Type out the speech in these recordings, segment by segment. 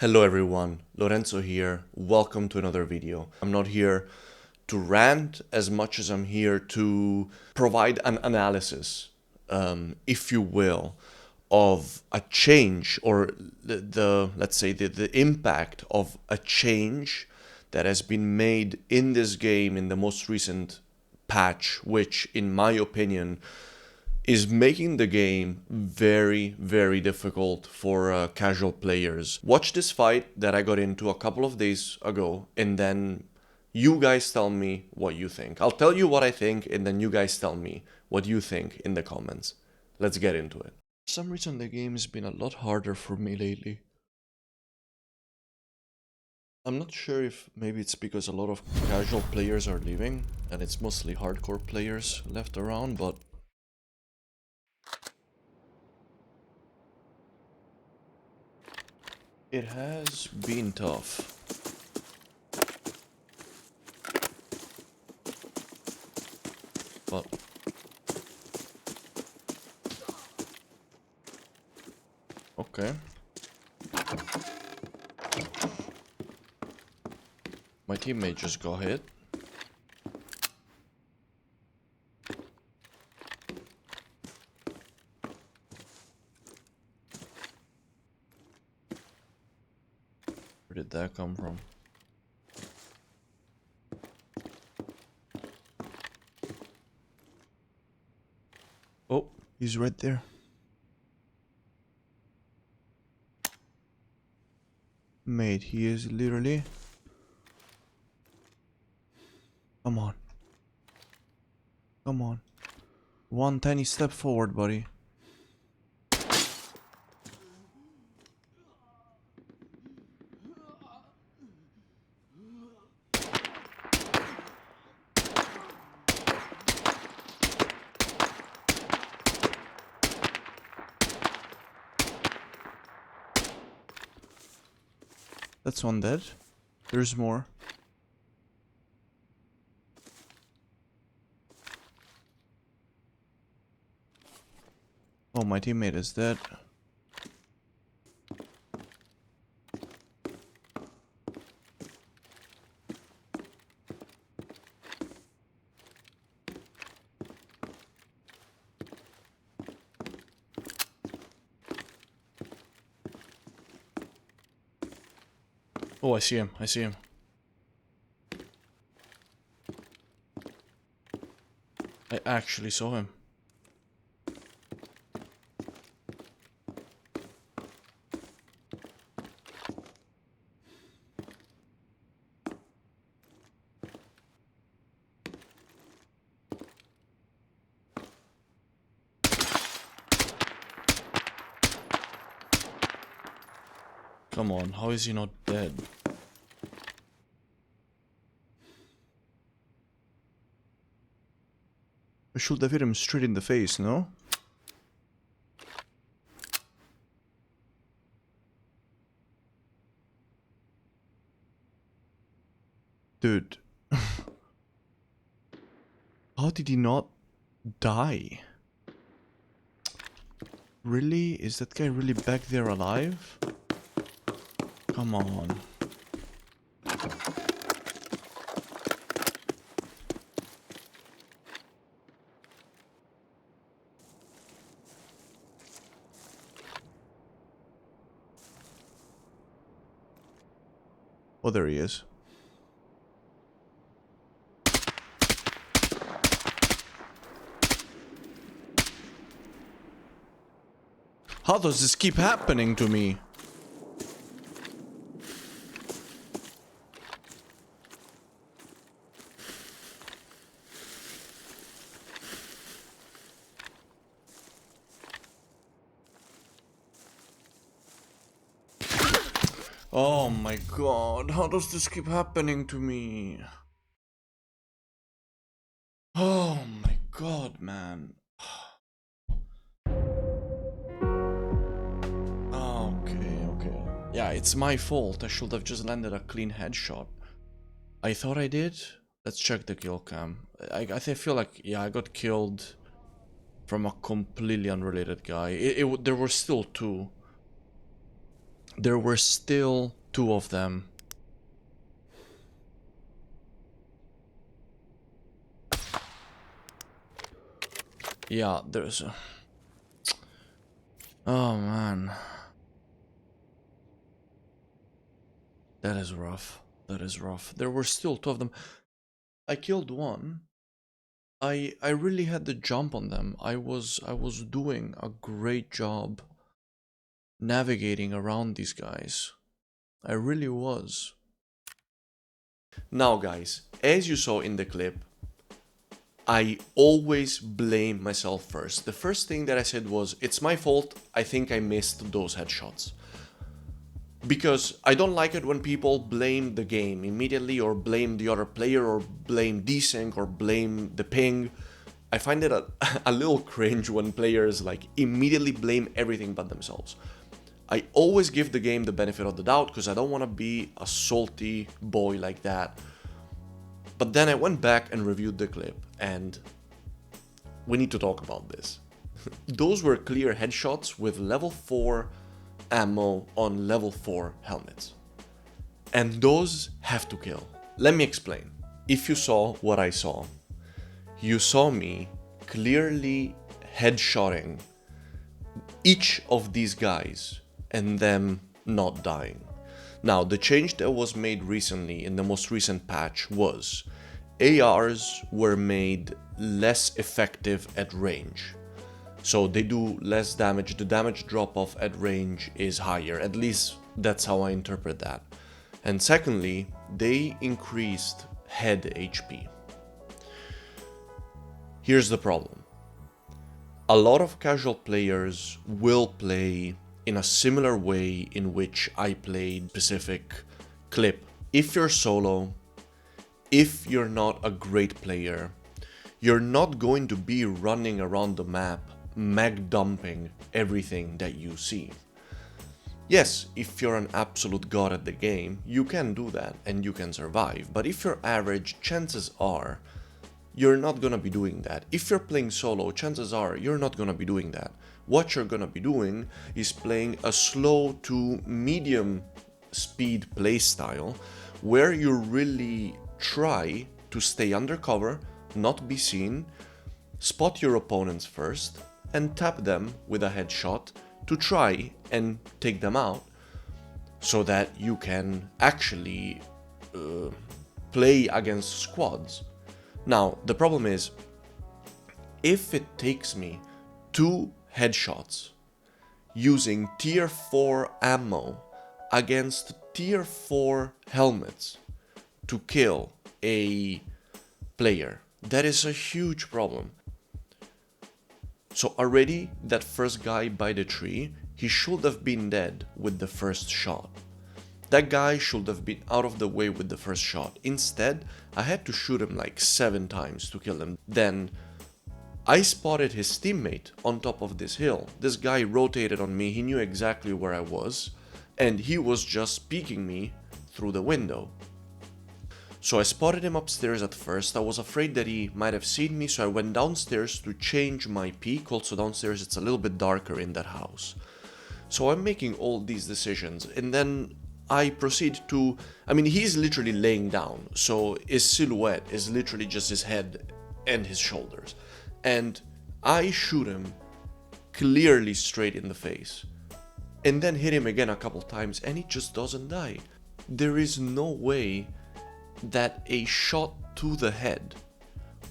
Hello everyone, Lorenzo here. Welcome to another video. I'm not here to rant as much as I'm here to provide an analysis, if you will, of a change or let's say the impact of a change that has been made in this game in the most recent patch, which in my opinion is making the game very, very difficult for casual players. Watch this fight that I got into a couple of days ago, and then you guys tell me what you think. I'll tell you what I think, and then you guys tell me what you think in the comments. Let's get into it. For some reason, the game has been a lot harder for me lately. I'm not sure if maybe it's because a lot of casual players are leaving, and it's mostly hardcore players left around, but it has been tough. But okay. My teammate just got hit. Where did that come from? Oh, he's right there. Mate, he is literally... Come on. Come on. One tiny step forward, buddy. That's one dead. There's more. Oh, my teammate is dead. Oh, I see him. I see him. I actually saw him. Come on, how is he not dead? I should have hit him straight in the face, no? Dude. How did he not die? Really? Is that guy really back there alive? Come on. Oh, there he is. How does this keep happening to me? Oh my god, how does this keep happening to me? Oh my god, man. Okay. Yeah, it's my fault. I should have just landed a clean headshot. I thought I did. Let's check the kill cam. I feel like, yeah, I got killed from a completely unrelated guy. There were still two. there were still two of them. Yeah, there's a... Oh man. That is rough. That is rough. There were still two of them. I killed one. I really had the jump on them. I was doing a great job navigating around these guys. I really was. Now guys, as you saw in the clip, I always blame myself first. The first thing that I said was, it's my fault, I think I missed those headshots. Because I don't like it when people blame the game immediately, or blame the other player, or blame desync, or blame the ping. I find it a little cringe when players like immediately blame everything but themselves. I always give the game the benefit of the doubt because I don't want to be a salty boy like that. But then I went back and reviewed the clip, and we need to talk about this. Those were clear headshots with level 4 ammo on level 4 helmets. And those have to kill. Let me explain. If you saw what I saw, you saw me clearly headshotting each of these guys and them not dying. Now, the change that was made recently in the most recent patch was ARs were made less effective at range. So they do less damage, the damage drop-off at range is higher, at least that's how I interpret that. And secondly, they increased head HP. Here's the problem. A lot of casual players will play in a similar way in which I played specific clip. If you're solo, if you're not a great player, you're not going to be running around the map mag dumping everything that you see. Yes, if you're an absolute god at the game, you can do that and you can survive, but if you're average, chances are you're not gonna be doing that. If you're playing solo, chances are you're not gonna be doing that. What you're gonna be doing is playing a slow to medium speed playstyle where you really try to stay undercover, not be seen, spot your opponents first, and tap them with a headshot to try and take them out so that you can actually play against squads. Now, the problem is, if it takes me 2 headshots using tier 4 ammo against tier 4 helmets to kill a player, that is a huge problem. So already, that first guy by the tree, he should have been dead with the first shot. That guy should have been out of the way with the first shot. Instead, I had to shoot him like 7 times to kill him. Then, I spotted his teammate on top of this hill. This guy rotated on me, he knew exactly where I was, and he was just peeking me through the window. So I spotted him upstairs at first. I was afraid that he might have seen me, so I went downstairs to change my peak. Also downstairs it's a little bit darker in that house. So I'm making all these decisions, and then I proceed to... I mean, he's literally laying down, so his silhouette is literally just his head and his shoulders. And I shoot him clearly straight in the face, and then hit him again a couple times, and he just doesn't die. There is no way that a shot to the head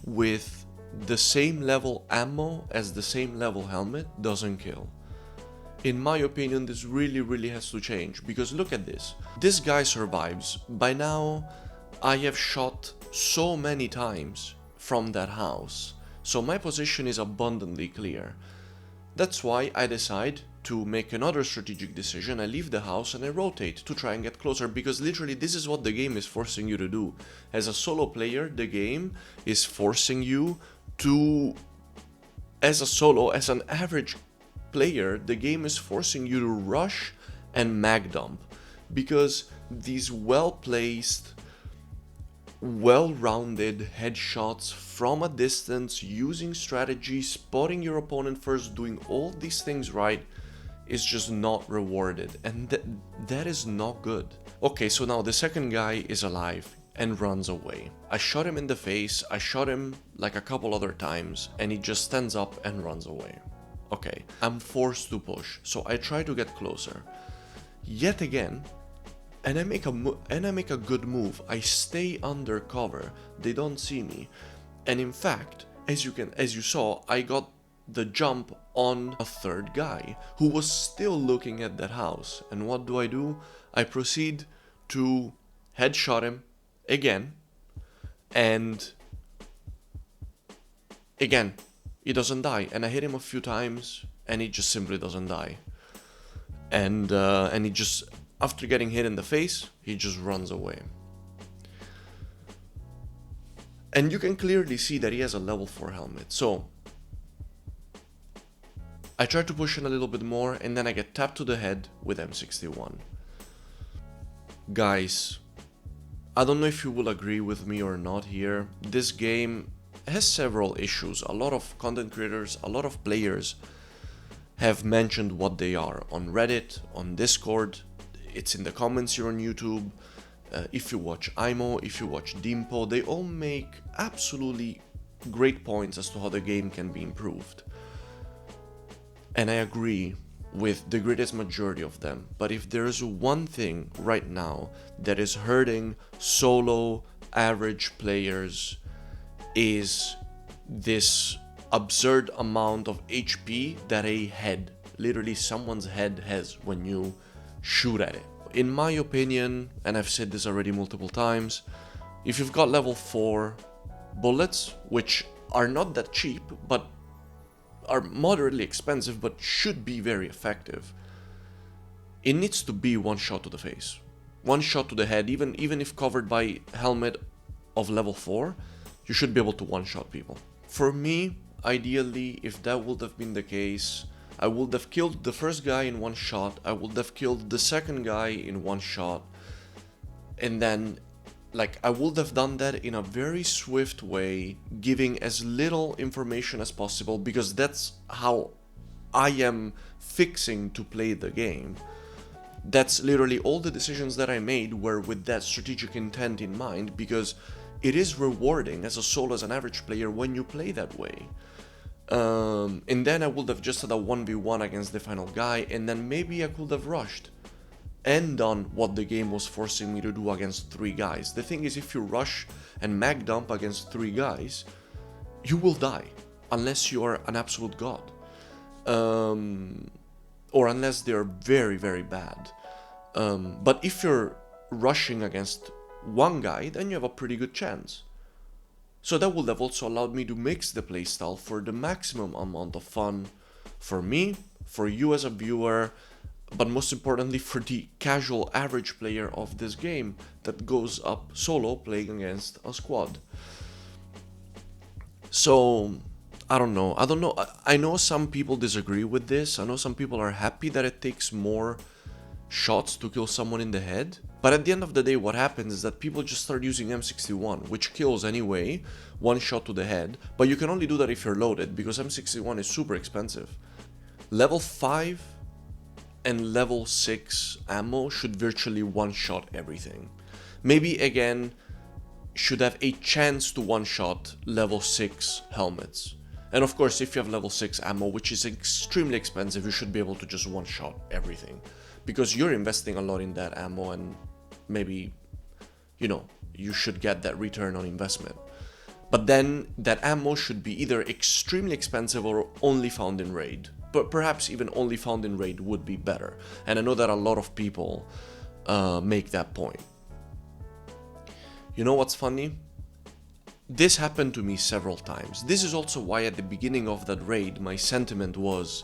with the same level ammo as the same level helmet doesn't kill. In my opinion, this really has to change, because look at this. This guy survives. By now, I have shot so many times from that house, so my position is abundantly clear. That's why I decide to make another strategic decision. I leave the house and I rotate to try and get closer, because literally this is what the game is forcing you to do. As a solo player, the game is forcing you to... As an average player, the game is forcing you to rush and mag dump, because these well-placed, well-rounded headshots from a distance, using strategy, spotting your opponent first, doing all these things right, is just not rewarded, and that is not good. Okay, so now the second guy is alive and runs away. I shot him in the face, I shot him like a couple other times, and he just stands up and runs away. Okay, I'm forced to push, so I try to get closer. Yet again, and I make a good move. I stay under cover. They don't see me. And in fact, as you saw, I got the jump on a third guy who was still looking at that house. And what do? I proceed to headshot him again, and again, he doesn't die. And I hit him a few times, and he just simply doesn't die. And he just, after getting hit in the face, he just runs away. And you can clearly see that he has a level 4 helmet. So I try to push in a little bit more, and then I get tapped to the head with M61. Guys, I don't know if you will agree with me or not here. This game has several issues. A lot of content creators, a lot of players have mentioned what they are on Reddit, on Discord. It's in the comments here on YouTube. If you watch IMO, if you watch Dimpo, they all make absolutely great points as to how the game can be improved. And I agree with the greatest majority of them. But if there's one thing right now that is hurting solo average players, is this absurd amount of HP that a head, literally someone's head, has when you shoot at it. In my opinion, and I've said this already multiple times, if you've got level 4 bullets, which are not that cheap, but are moderately expensive, but should be very effective, it needs to be one shot to the face. One shot to the head, even if covered by helmet of level 4, you should be able to one-shot people. For me, ideally, if that would have been the case, I would have killed the first guy in one shot, I would have killed the second guy in one shot, and then, like, I would have done that in a very swift way, giving as little information as possible, because that's how I am fixing to play the game. That's literally all the decisions that I made were with that strategic intent in mind, because it is rewarding as a solo, as an average player, when you play that way. And then I would have just had a 1v1 against the final guy, and then maybe I could have rushed and done what the game was forcing me to do against 3 guys. The thing is, if you rush and mag dump against 3 guys, you will die, unless you are an absolute god. Or unless they're very, very bad. But if you're rushing against 1 guy, then you have a pretty good chance. So that would have also allowed me to mix the playstyle for the maximum amount of fun for me, for you as a viewer, but most importantly for the casual average player of this game that goes up solo playing against a squad. So I don't know. I know some people disagree with this. I know some people are happy that it takes more shots to kill someone in the head. But at the end of the day, what happens is that people just start using M61, which kills anyway, 1 shot to the head. But you can only do that if you're loaded, because M61 is super expensive. Level 5 and level 6 ammo should virtually one-shot everything. Maybe, again, should have a chance to one-shot level 6 helmets. And of course, if you have level 6 ammo, which is extremely expensive, you should be able to just one-shot everything. Because you're investing a lot in that ammo, and maybe, you know, you should get that return on investment. But then that ammo should be either extremely expensive or only found in raid. But perhaps even only found in raid would be better. And I know that a lot of people make that point. You know what's funny? This happened to me several times. This is also why at the beginning of that raid my sentiment was,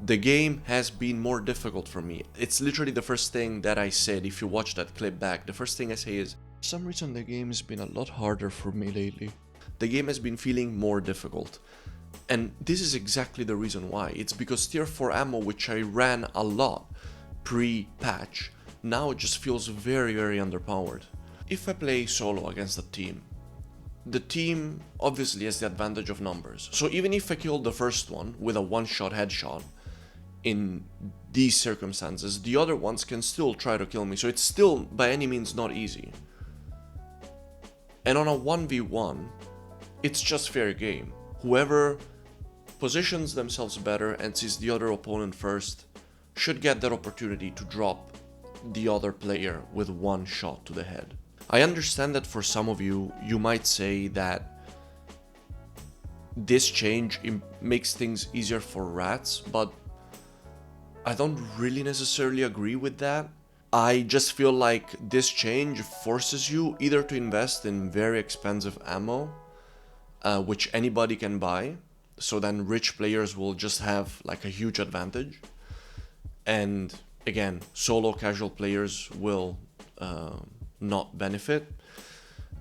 the game has been more difficult for me. It's literally the first thing that I said. If you watch that clip back, the first thing I say is, for some reason the game has been a lot harder for me lately. The game has been feeling more difficult. And this is exactly the reason why. It's because tier 4 ammo, which I ran a lot pre-patch, now it just feels very, very underpowered. If I play solo against a team, the team obviously has the advantage of numbers. So even if I killed the first one with a one-shot headshot, in these circumstances, the other ones can still try to kill me. So it's still by any means not easy. And on a 1v1, it's just fair game. Whoever positions themselves better and sees the other opponent first should get that opportunity to drop the other player with one shot to the head. I understand that for some of you, you might say that this change makes things easier for rats, but I don't really necessarily agree with that. I just feel like this change forces you either to invest in very expensive ammo, which anybody can buy, so then rich players will just have like a huge advantage, and again, solo casual players will not benefit.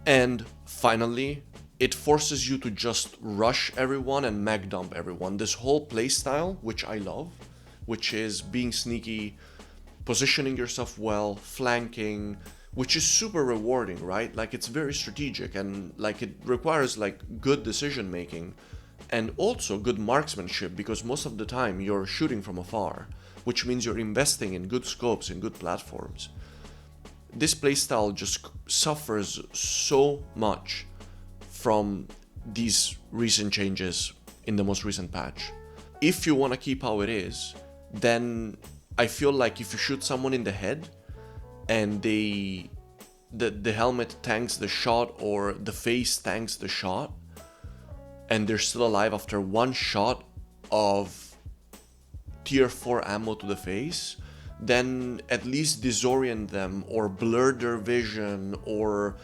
And finally, it forces you to just rush everyone and mag dump everyone. This whole playstyle, which I love, which is being sneaky, positioning yourself well, flanking, which is super rewarding, right? Like, it's very strategic, and like it requires like good decision making and also good marksmanship, because most of the time you're shooting from afar, which means you're investing in good scopes and good platforms. This playstyle just suffers so much from these recent changes in the most recent patch. If you want to keep how it is, then I feel like if you shoot someone in the head and the helmet tanks the shot or the face tanks the shot and they're still alive after one shot of tier 4 ammo to the face, then at least disorient them or blur their vision, or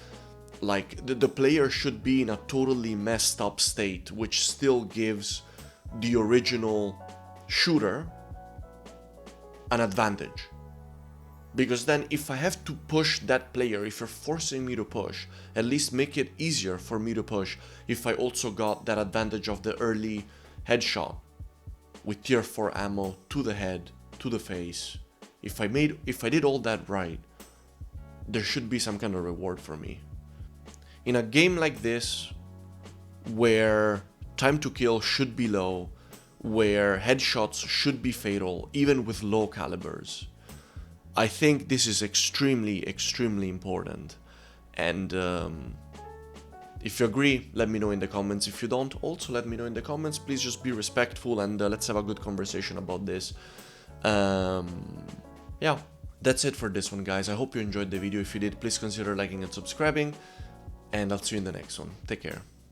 like the player should be in a totally messed up state, which still gives the original shooter an advantage. Because then if I have to push that player, if you're forcing me to push, at least make it easier for me to push if I also got that advantage of the early headshot with tier 4 ammo to the head, to the face. If I did all that right, there should be some kind of reward for me. In a game like this, where time to kill should be low, where headshots should be fatal, even with low calibers, I think this is extremely, extremely important. And if you agree, let me know in the comments. If you don't, also let me know in the comments. Please just be respectful, and let's have a good conversation about this. Yeah, that's it for this one, guys. I hope you enjoyed the video. If you did, please consider liking and subscribing, and I'll see you in the next one. Take care.